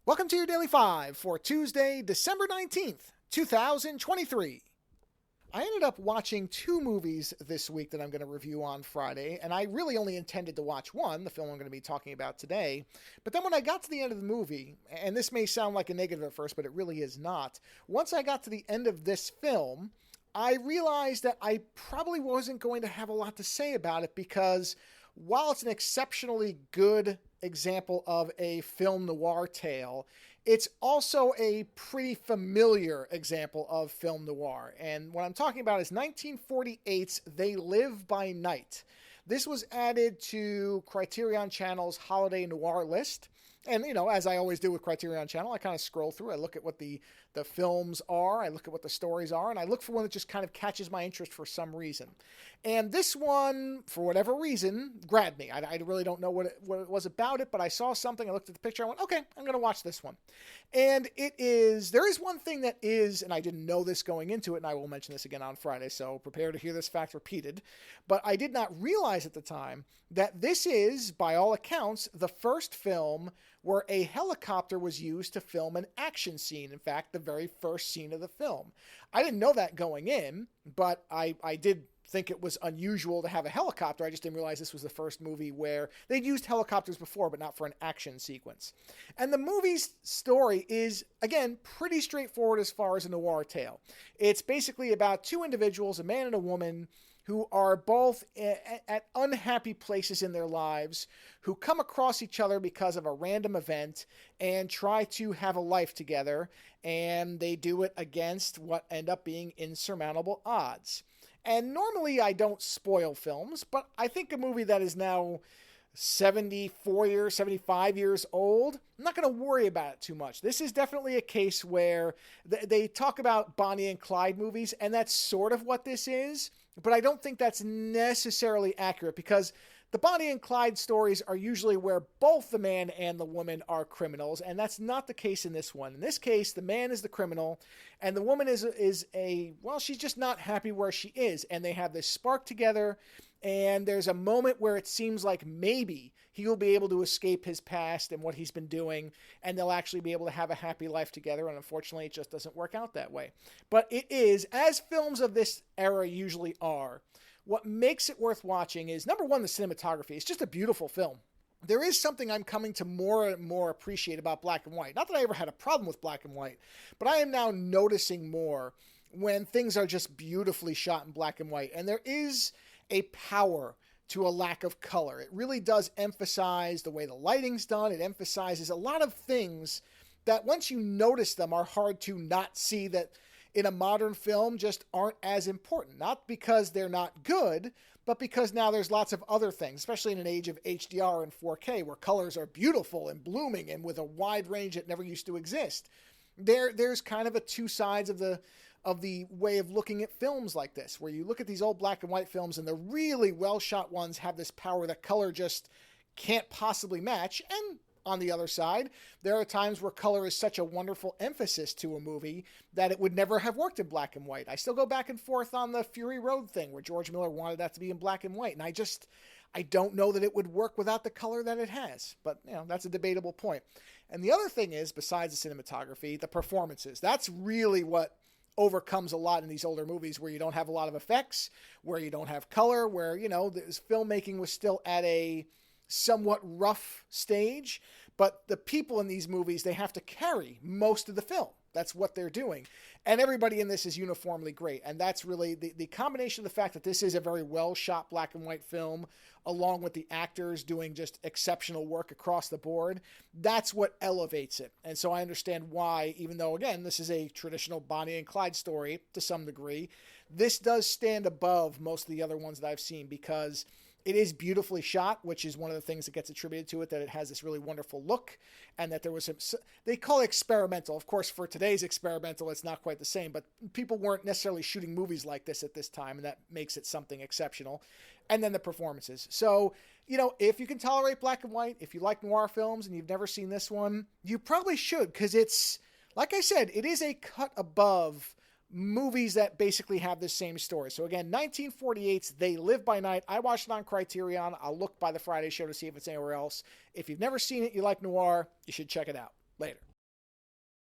Welcome to your Daily 5 for Tuesday, December 19th, 2023. I ended up watching two movies this week that I'm going to review on Friday, and I really only intended to watch one, the film I'm going to be talking about today. But then when I got to the end of the movie, and this may sound like a negative at first, but it really is not, once I got to the end of this film, I realized that I probably wasn't going to have a lot to say about it because while it's an exceptionally good example of a film noir tale, it's also a pretty familiar example of film noir. And what I'm talking about is 1948's They Live by Night. This was added to Criterion Channel's Holiday Noir list. And, as I always do with Criterion Channel, I kind of scroll through. I look at what the films are. I look at what the stories are. And I look for one that just kind of catches my interest for some reason. And this one, for whatever reason, grabbed me. I really don't know what it was about it, but I saw something. I looked at the picture. I went, okay, I'm going to watch this one. And there is one thing that is, and I didn't know this going into it, and I will mention this again on Friday, so prepare to hear this fact repeated. But I did not realize at the time that this is, by all accounts, the first film where a helicopter was used to film an action scene. In fact, the very first scene of the film. I didn't know that going in, but I did think it was unusual to have a helicopter. I just didn't realize this was the first movie where they'd used helicopters before, but not for an action sequence. And the movie's story is, again, pretty straightforward as far as a noir tale. It's basically about two individuals, a man and a woman, who are both at unhappy places in their lives, who come across each other because of a random event and try to have a life together, and they do it against what end up being insurmountable odds. And normally I don't spoil films, but I think a movie that is now 75 years old, I'm not going to worry about it too much. This is definitely a case where they talk about Bonnie and Clyde movies, and that's sort of what this is, but I don't think that's necessarily accurate because the Bonnie and Clyde stories are usually where both the man and the woman are criminals, and that's not the case in this one. In this case, the man is the criminal, and the woman is she's just not happy where she is, and they have this spark together, and there's a moment where it seems like maybe he'll be able to escape his past and what he's been doing, and they'll actually be able to have a happy life together, and unfortunately, it just doesn't work out that way. But it is, as films of this era usually are, what makes it worth watching is, number one, the cinematography. It's just a beautiful film. There is something I'm coming to more and more appreciate about black and white. Not that I ever had a problem with black and white, but I am now noticing more when things are just beautifully shot in black and white. And there is a power to a lack of color. It really does emphasize the way the lighting's done. It emphasizes a lot of things that once you notice them are hard to not see that in a modern film just aren't as important. Not because they're not good, but because now there's lots of other things, especially in an age of HDR and 4K, where colors are beautiful and blooming and with a wide range that never used to exist. There's kind of a two sides of the way of looking at films like this, where you look at these old black and white films and the really well-shot ones have this power that color just can't possibly match, and on the other side, there are times where color is such a wonderful emphasis to a movie that it would never have worked in black and white. I still go back and forth on the Fury Road thing where George Miller wanted that to be in black and white. And I don't know that it would work without the color that it has. But, that's a debatable point. And the other thing is, besides the cinematography, the performances. That's really what overcomes a lot in these older movies where you don't have a lot of effects, where you don't have color, where, this filmmaking was still at a somewhat rough stage, but the people in these movies, they have to carry most of the film. That's what they're doing. And everybody in this is uniformly great. And that's really the combination of the fact that this is a very well shot black and white film, along with the actors doing just exceptional work across the board. That's what elevates it. And so I understand why, even though, again, this is a traditional Bonnie and Clyde story to some degree, this does stand above most of the other ones that I've seen because it is beautifully shot, which is one of the things that gets attributed to it, that it has this really wonderful look, and that there was they call it experimental. Of course, for today's experimental, it's not quite the same, but people weren't necessarily shooting movies like this at this time, and that makes it something exceptional. And then the performances. So, if you can tolerate black and white, if you like noir films and you've never seen this one, you probably should, because it's, like I said, it is a cut above movies that basically have the same story. So again, 1948's They Live by Night. I watched it on Criterion. I'll look by the Friday show to see if it's anywhere else. If you've never seen it, you like noir, you should check it out. Later.